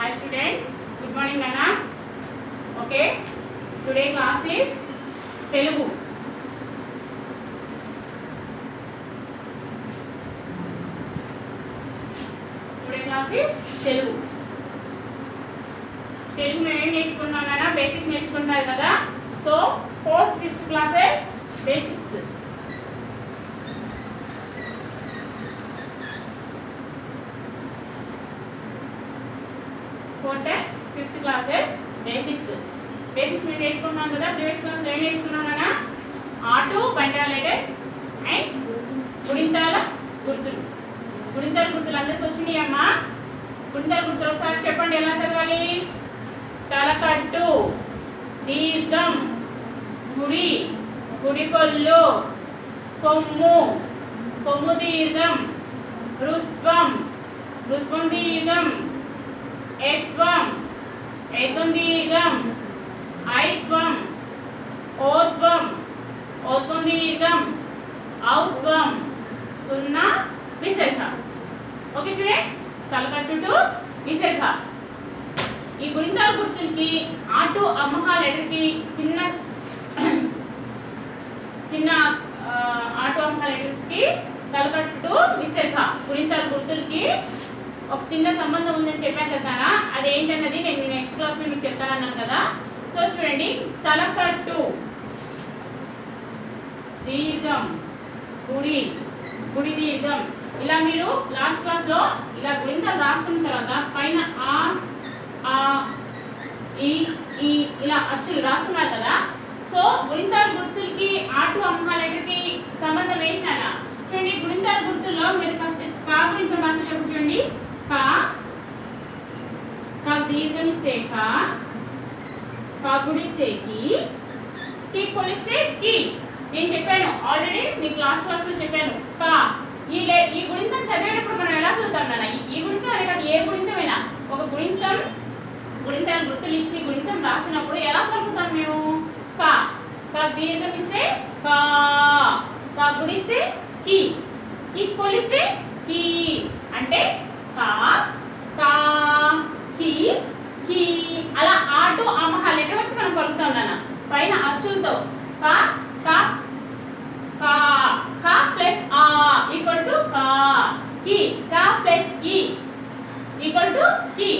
Hi students, good morning Nana. Okay, today class is Telugu. Today class is Telugu. Telugu మేము ఏం నేర్చుకున్నాం నాన్న, basics నేర్చుకుంటున్నారు కదా. So 4th 5th classes basics, 4th and 5th classes basics మేము నేర్చుకున్నాం కదా. ప్రీవియస్ క్లాస్ ఏం నేర్చుకున్నాం నాన్న, ఆటో బండా లెటర్స్ అండ్ గుణింతాల గుర్తులు. గుణింతాల గుర్తులు అందరికి వచ్చినాయి అమ్మా. గుణింతాల గుర్తులు ఒకసారి చెప్పండి, ఎలా చదవాలి. తలకట్టు, దీర్ఘం, గుడి, గుడికొల్లు, కొమ్ము, కొమ్ము దీర్ఘం, రుత్వం, రుత్వం దీర్ఘం, ఏత్వం, ఏత్వం దీర్ఘం, ఐత్వం, ఓత్వం, ఓత్వం దీర్ఘం, ఔత్వం, సున్నా, విసర్గ. ఓకే స్టూడెంట్స్, తలకట్టు టు విసర్గ. ఈ గుణింతాల గుర్తులకి ఆటు అమ్మహ లెటర్కి చిన్న చిన్న ఆటు అమ్మహ లెటర్స్కి తలకట్టు విసర్గ గుణింతాల గుర్తులకి ఒక చిన్న సంబంధం ఉందని చెప్పాను కదా. అదేంటన్నది నేను నెక్స్ట్ క్లాస్లో మీకు చెప్తానన్నాను కదా. సో చూడండి, తలకట్టు దీర్ఘం, గుడి, గుడి దీర్ఘం. ఇలా మీరు లాస్ట్ క్లాస్లో ఇలా గుణింతాలు రాసుకున్న తర్వాత పైన ఈ ఇలా అచ్చులు రాసుకున్నారు కదా. సో గుణింతాల గుర్తులకి ఆటు అమ్మహ లెటర్కి సంబంధం ఏంటన్నా చూడండి. గుణింతాల గుర్తుల్లో మీరు ఫస్ట్ కా గుణింతం రాసేటప్పుడు చూడండి, కా దీర్ఘం ఇస్తే కా గుడిస్తే కి కొలిస్తే కి. నేను చెప్పాను ఆల్రెడీ మీకు లాస్ట్ క్లాస్లో చెప్పాను. కా ఈ గుణింతం చదివేటప్పుడు మనం ఎలా చదువుతాం నాన్న, ఈ గుణితం అనే కాదు, ఏ గుణితమైనా ఒక గుణింతాల గుర్తులు ఇచ్చి గుణితం రాసినప్పుడు ఎలా పలుకుతాం మేము. కా దీర్ఘం ఇస్తే కా గుడిస్తే కి కొలిస్తే కి. అంటే కా కి అలా ఆటు అమ్మహ లెటర్ వచ్చి మనం పలుకుతాం నాన్న పైన అచ్చులతో. కా ప్లస్ ఆ ఈక్వల్ టు కా ప్లస్ ఈ ఈక్వల్ టు కి,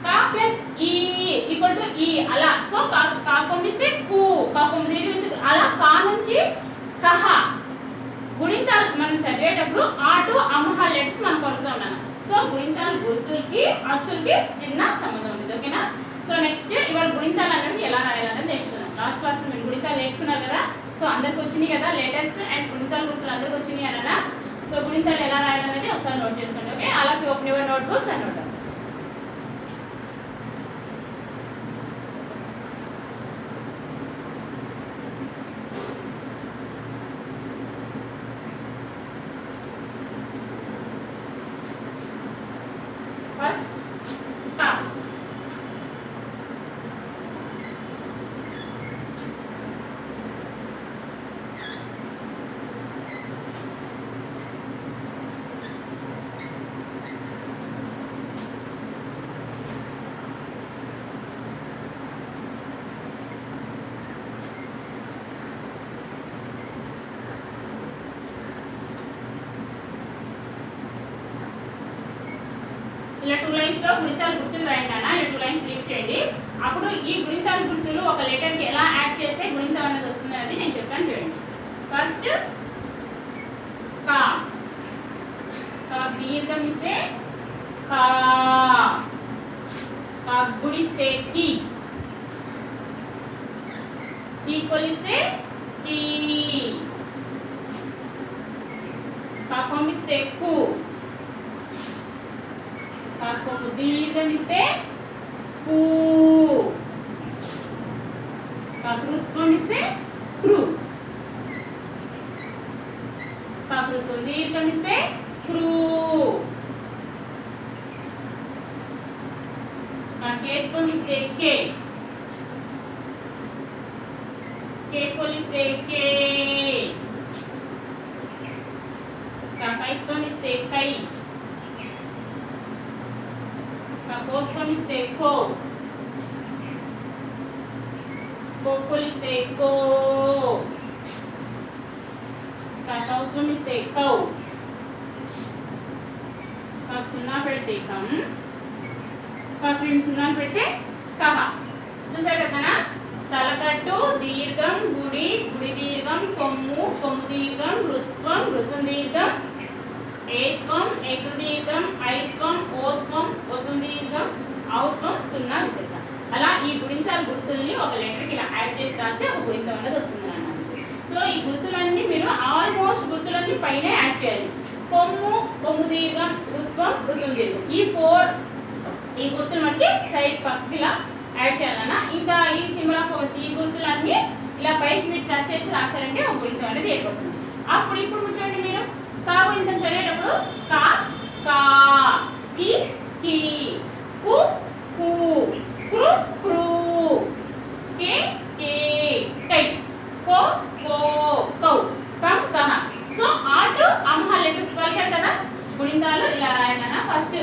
కా ప్లస్ ఈ ఈక్వల్ టు ఈ. అలా సో కా కొమ్మిస్తే కు, కా కొమ్మిది అలా కా నుంచి కహ. గుణింతాలు మనం చదివేటప్పుడు ఆటు అమ్మహ లెటర్స్ మనం పలుకుతాం నాన్న. సో గుణింతాల గుర్తులకి అచ్చులకి చిన్న సంబంధం ఉంది. ఓకేనా. సో నెక్స్ట్ ఇవాళ గుణింతాలు అనేది ఎలా రాయాలనేది నేర్చుకుందాం. లాస్ట్ క్లాస్ మీరు గుణింతాలు నేర్చుకున్నారు కదా. సో అందరికి వచ్చినాయి కదా లెటర్స్ అండ్ గుణింతాల గుర్తులు అందరికి వచ్చినాయి అన్నదా. సో గుణింతాలు ఎలా రాయాలనేది ఒకసారి నోట్ చేసుకోండి. ఓకే, అలా open your note books and note. First కా, ఇలా 2 లైన్స్ లో గుణితాల గుర్తులు రాయండి అన్న. ఇలా 2 లైన్స్ లీవ్ చేయండి. అప్పుడు ఈ గుణితాల గుర్తులు ఒక లెటర్ కి ఎలా యాడ్ చేస్తే గుణితం అనేది వస్తుంది అనేది నేను చెప్తాను చూడండి. ఫస్ట్ కా దీర్ఘం ఇస్తే కా గుడిస్తే కి కొలిస్తే కి, కా కొమ్మిస్తే కు, కొమ్ము దీర్ఘం ఇస్తే కు, కృత్వం ఇస్తే క్రు, కృత్వం దీర్ఘం ఇస్తే క్రూ, కేత్వం ఇస్తే కే కొలిస్తే కే, కైత్వం ఇస్తే కై, కోత్వం ఇస్తే కో, కోక్కులు ఇస్తే కో, కౌత్వం ఇస్తే కౌ, సున్నా పెడితే కం, రెండు సున్నాలు పెడితే కహ. చూసారు కదా, తలకట్టు దీర్ఘం గుడి, గుడి దీర్ఘం కొమ్ము, కొమ్ము దీర్ఘం ఋత్వం, ఋతం దీర్ఘం ఏత్వం, ఏతు దీర్ఘం ఐత్వం, ఓత్వం, ఓత్వం దీర్ఘం ఔత్వం, సున్నా విసర్గ. అలా ఈ గుణింతాల గుర్తుల్ని ఒక లెటర్కి ఇలా యాడ్ చేసి రాస్తే ఒక గుణింతం అనేది వస్తుంది అన్నమాట. సో ఈ గుర్తులన్నీ మీరు ఆల్మోస్ట్ గుర్తులన్నీ పైన యాడ్ చేయాలి. కొమ్ము, కొమ్ము దీర్ఘం, ఋత్వం, ఋతం దీర్ఘం, ఈ గుర్తులు మనకి సైడ్ పక్కకి ఇలా యాడ్ చేయాలన్నా. ఇంకా ఈ సింబల్ ఆఫ్ ఈ గుర్తులన్నీ ఇలా పైకి మీరు టచ్ చేసి రాశారంటే ఒక గుణితం అనేది ఏర్పడుతుంది. ఇప్పుడు చూడండి, మీరు కా గుణితం చదివేటప్పుడు కా కా, కి కి, కు కు, క్రు క్రు, కే కే, కై, కో కో, కౌ, కం కహ. సో ఆటు అమ్మ లెటర్స్ పలికారు కదా, గుణితాలు ఇలా రాయాలన్నా. ఫస్ట్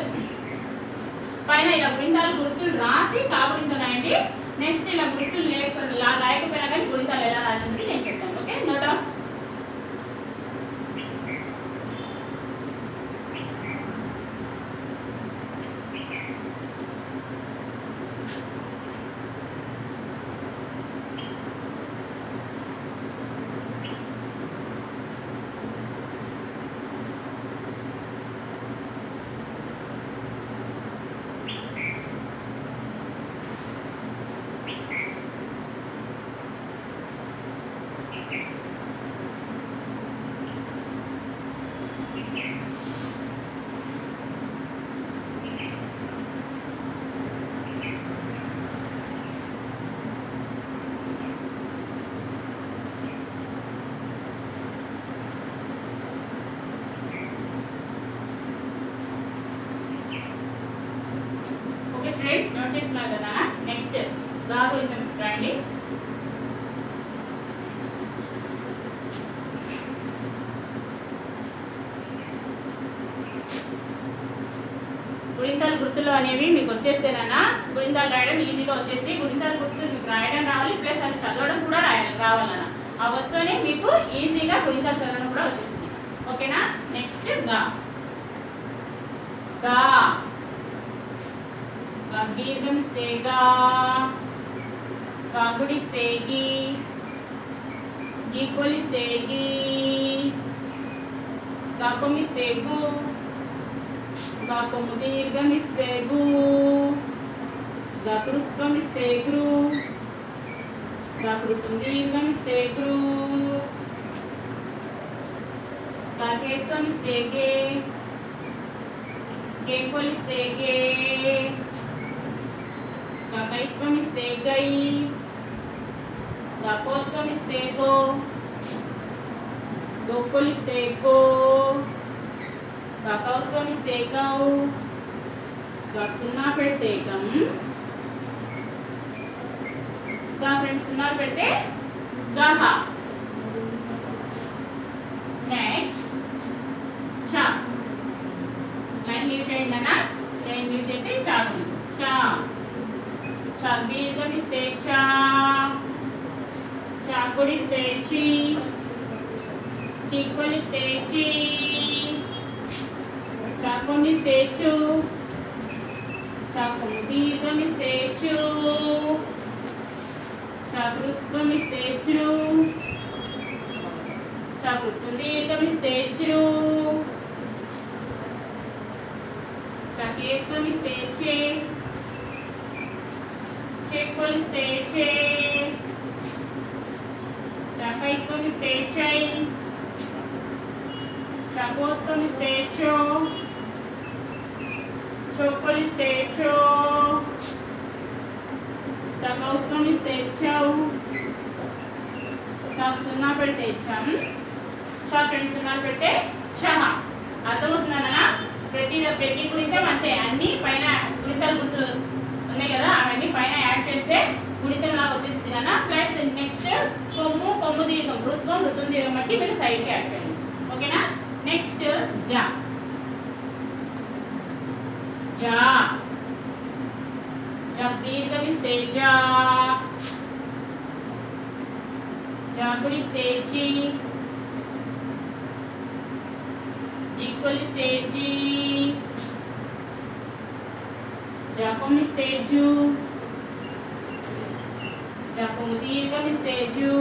పైన ఇలా గుణితాలు గుర్తులు రాసి కా గుణితం రాయండి. నెక్స్ట్ ఇలా గుర్తులు లేకుండా రాయకపోయినా కానీ గుణితాలు ఎలా రాయాలని నేను చెప్తాను. Okay, note down. Friends note చేస్తున్నారు కదా. నెక్స్ట్ గా గుణితం రండి. గుణితాల గుర్తులు అనేవి మీకు వచ్చేస్తేనన్నా గుణితాలు రాయడం ఈజీగా వచ్చేసి, గుణితాల గుర్తులు మీకు రాయడం రావాలి, ప్లస్ అది చదవడం కూడా రావాలన్నా. ఆ వస్తువునే మీకు ఈజీగా గుణితాలు చదవడం కూడా వచ్చేస్తుంది. ఓకేనా. నెక్స్ట్ గా గా, దీర్ఘం ఇస్తే గా, గుడి ఇస్తే గి, గీకోలు ఇస్తే గి, కొమ్ము ఇస్తే గు, కొమ్ము దీర్ఘం ఇస్తే గు, కృత్వం ఇస్తే గ్రు, కృతం దీర్ఘం ఇస్తే గ్రు, కేత్వం ఇస్తే గే, కేకోలు ఇస్తే గే, కైత్వం ఇస్తే గై, కోత్వం ఇస్తే గో, గోక్కులు ఇస్తే గో, కౌత్వం ఇస్తే గౌ, సున్నా పెడితే గం, ఫ్రెండ్స్ సున్నాలు పెడితే గహ. నెక్స్ట్ చా, లైన్ లీవ్ చేయండి అన్న. లైన్ లీవ్ చేసి చాకు చా, దీర్ఘం ఇస్తే చా, చాకుడి ఇస్తే చి, చీక్కులు ఇస్తే చి, చాకుని ఇస్తే చు, చాకుము దీర్ఘం ఇస్తే చు, చాకృత్వం ఇస్తే చు, చాకృత్వం దీర్ఘం ఇస్తే చు, చాకేత్వం ఇస్తే చే, చెక్కులు ఇస్తే చే, చకైత్వం ఇస్తే చై, చకోత్వం ఇస్తే చో, చొక్కులు ఇస్తే చో, చకౌత్వం ఇస్తే చౌ, చాకు సున్నా పెడితే చం, చాకు రెండు సున్నాలు పెడితే చహ. అర్థమవుతున్నానా. ప్రతి గుణితం అంతే, అన్ని పైన గుణితాలు గుర్తులు ఉన్నాయి కదా, అవన్నీ పైన యాడ్ చేస్తే గుణితం లాగా వచ్చేసింది అన్న. ప్లస్ నెక్స్ట్ కొమ్ము, కొమ్ము దీర్ఘం, ఋత్వం, ఋతం దీర్ఘం బట్టి మీరు సైడ్కి యాడ్ చేయండి. ఓకేనా. నెక్స్ట్ జా, జా दीर्घमिस्ते जा, जाकुलिस्ते जी, जिक्कुलिस्ते जी, जाकुमिस्ते जू, जाकुम दीर्घमिस्ते जू,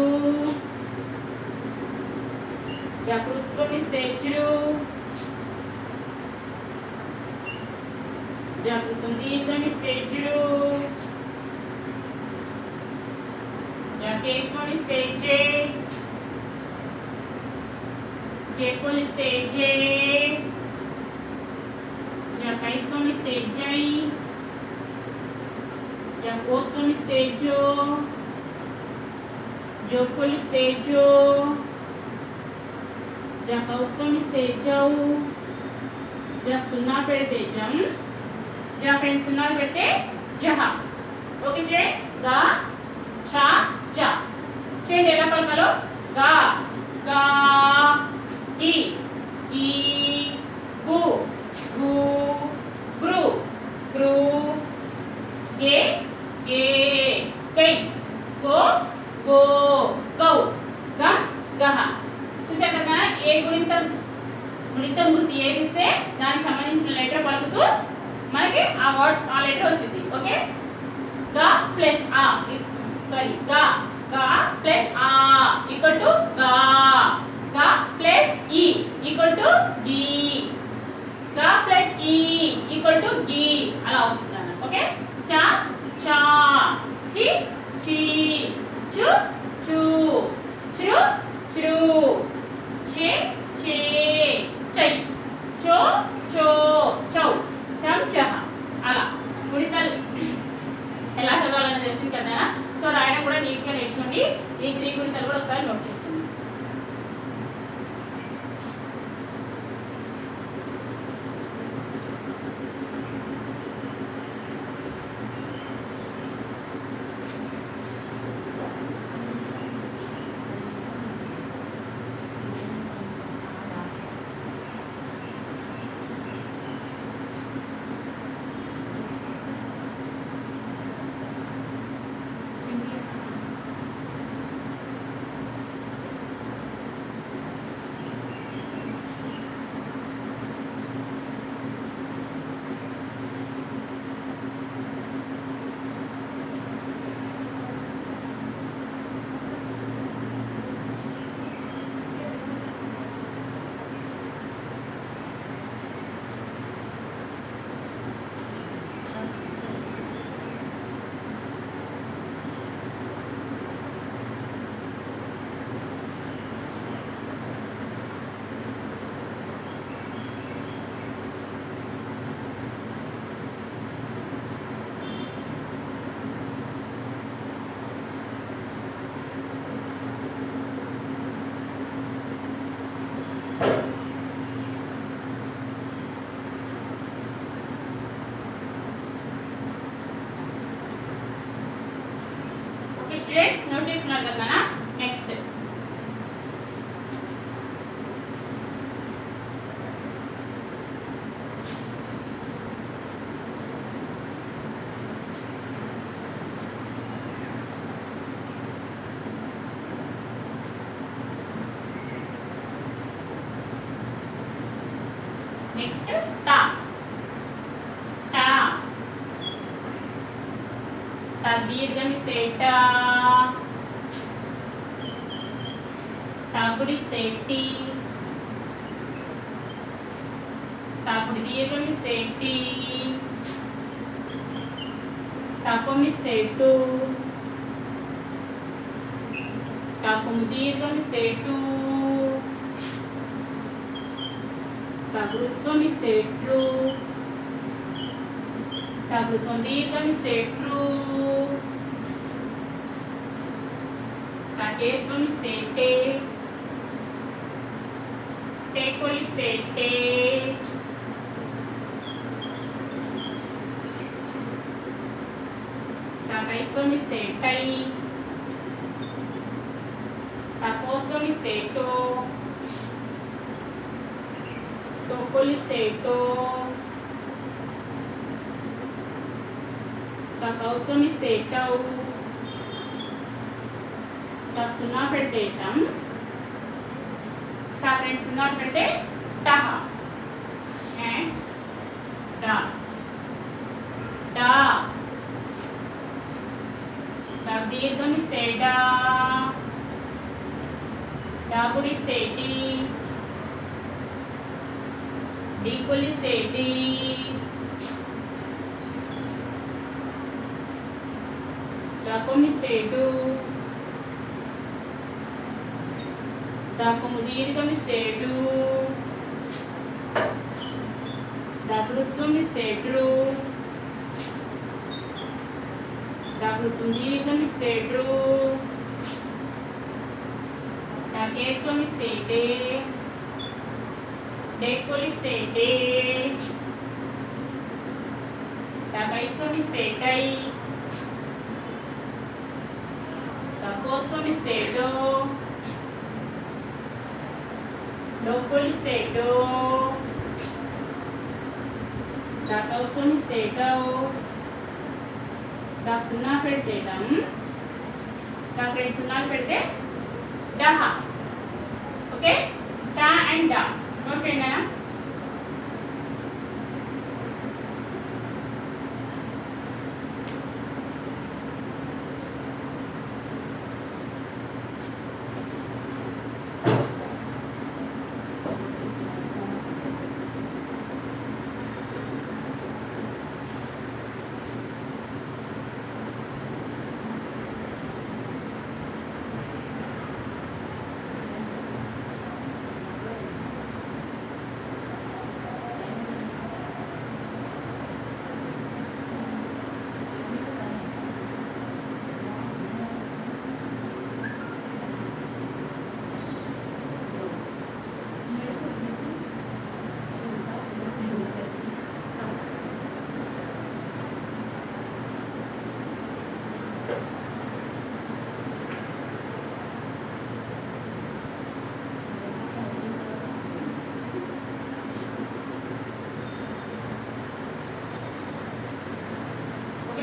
जाकृत्वमिस्ते जू, जाकृतम दीर्घमिस्ते जू, जाकेत्वमिस्ते जे, जेकुलिस्ते जे, जाकैत्वमिस्ते जै, जाकोत्वमिस्ते जो, जोकुलिस्ते जो, जाकौत्वमिस्ते जौ, जा सुन्ना पेड़ते जम, जा फ्रेंड्स सुन्ना पेड़ते जहा. ओके फ्रेंड्स, गा छा जा చూడండి ఎలా పలకాలో. గా గా కి కి గు గు గ్రు గ్రు గే గే గై గో గో గౌ గం గహ. చూసారు కదా, ఏ గుణితం గుర్తు ఏది ఇస్తే దానికి సంబంధించిన లెటర్ పలుకుతూ మనకి ఆ వర్డ్ ఆ లెటర్ వచ్చింది. ఓకే, గా ప్లస్ ఆ సారీ గా గా ప్లస్ ఆ ఈక్వల్ టు గా, గా ప్లస్ ఈ ఈక్వల్ టు గి, గా ప్లస్ ఈ ఈక్వల్ టు గి అలా వచ్చింది అన్నమాట. ఓకే, చ చా, చి చి, చు చు, చ్రు చ్రు, చే చే, చై చో చో, చౌ చం చహ. అలా గుణితాలు ఎలా చదవాలనేది తెలిసింది కదా. సో రాయడం కూడా నీట్గా నేర్చుకోండి. ఈ 3 గుణితాలు కూడా ఒకసారి నోట్ చేసుకోండి. స్టూడెంట్స్ నోట్ చేసుకున్నారు కదా. నెక్స్ట్ నెక్స్ట్ టా టా టా దీర్ఘమిస్తే టా, టాకుడిస్తే టీ, టాకుడి దీర్ఘమిస్తే టీ, టాకుమిస్తే టు, టాకుము దీర్ఘమిస్తే టు, టాకుత్వమిస్తే ట్రూ, టాకుత్వం దీర్ఘమిస్తే ట్రూ, టాకేత్వమిస్తే టే, టేకోలిస్తే టే, టాకైత్వమిస్తే టై, టాకోత్వమిస్తే టో, టోకోలిస్తే టో, కౌత్వం ఇస్తే టౌ, సున్నా పెడితే టం, రెండు సున్నా పెడితే టహ, నెక్స్ట్ డా, డా, దీర్ఘం ఇస్తే డా, డా గుడిస్తే టీ, डी पुलिस्ते डी, डाकोमिस्ते डू, डाकोमुदीर्घमिस्ते डू, डाकुडुत्वमिस्ते ड्रू, डाकुडुत्वदीर्घमिस्ते ड्रू, डाकेत्वमिस्ते डे, डेकोलिस्ते डे, डाकैत्वमिस्ते डै, डाकोत्वमिस्ते डो, डोकोलिस्ते डो, डाकौत्वमिस्ते डौ, डा सुन्ना पेडिते डम, डा రెండు సున్నాలు పెడితే డహ. ఓకే, టా అండ్ డా నోట్ చేయండి.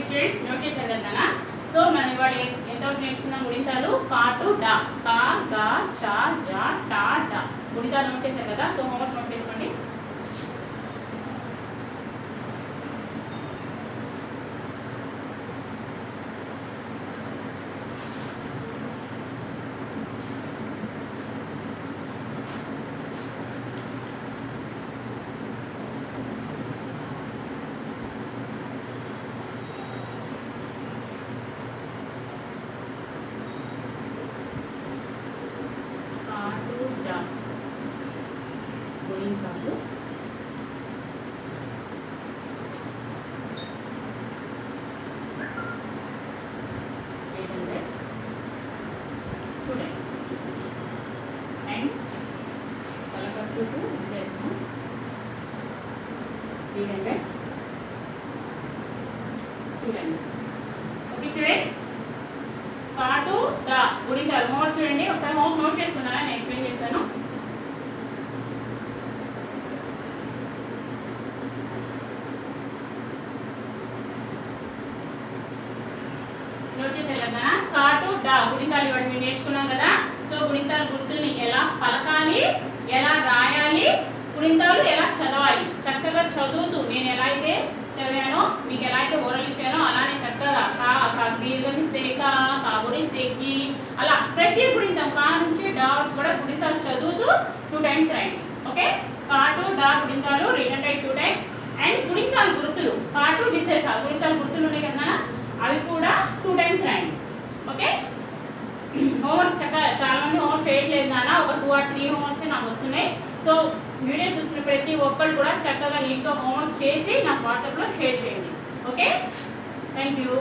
స్టూడెంట్స్ నోట్ చేశారు కదా. సో మనం ఇవాళ ఎంతవరకు నేర్చుకున్నాం? గుణితాలు కా టు డా, కా గా చా జా టా డా గుణితాలు నోట్ చేశారు కదా. సో హోంవర్క్ నోట్ చేసుకోండి. గుణితాలు and కలకట్టు టు విశేషం 300 స్టూడెంట్స్. ఓకే స్టూడెంట్స్, కా టు డా గుణితాలు హోంవర్క్ చూడండి. ఒకసారి హోంవర్క్ నోట్ చేసుకున్నారా? నేను ఎక్స్ప్లెయిన్ చేస్తాను. నోట్ చేశారు కదా. కా టు డా గుణితాలు ఇవాళ మీరు నేర్చుకున్నాం కదా. సో గుణితాలు గుర్తుల్ని ఎలా పలకాలి, ఎలా రాయాలి, గుణితాలు ఎలా చదవాలి, చక్కగా చదువుతూ నేను ఎలా అయితే చదివానో, మీకు ఎలా అయితే ఓరల్ ఇచ్చానో అలానే చక్కగా కా దీర్ఘమిస్తే కా, కా గుణిస్తే కి, అలా ప్రతి గుణితం కా నుంచి డా కూడా గుణితాలు చదువుతూ 2 times రాయండి. ఓకే, కా టు డా గుణితాలు read and write 2 times. And గుణితాలు గుర్తులు కా టు విసర్క గుణితాలు గుర్తులు ఉన్నాయి కదా, అవి కూడా 2 times రాయండి. ఓకే, హోంవర్క్ చక్కగా చాలా మంది హోంవర్క్ చేయట్లేదు నాన్న, ఒక 2 or 3 హోంవర్క్స్ నాకు వస్తున్నాయి. సో వీడియో చూసిన ప్రతి ఒక్కరు కూడా చక్కగా నీట్గా హోంవర్క్ చేసి నాకు వాట్సాప్లో షేర్ చేయండి. Okay, thank you.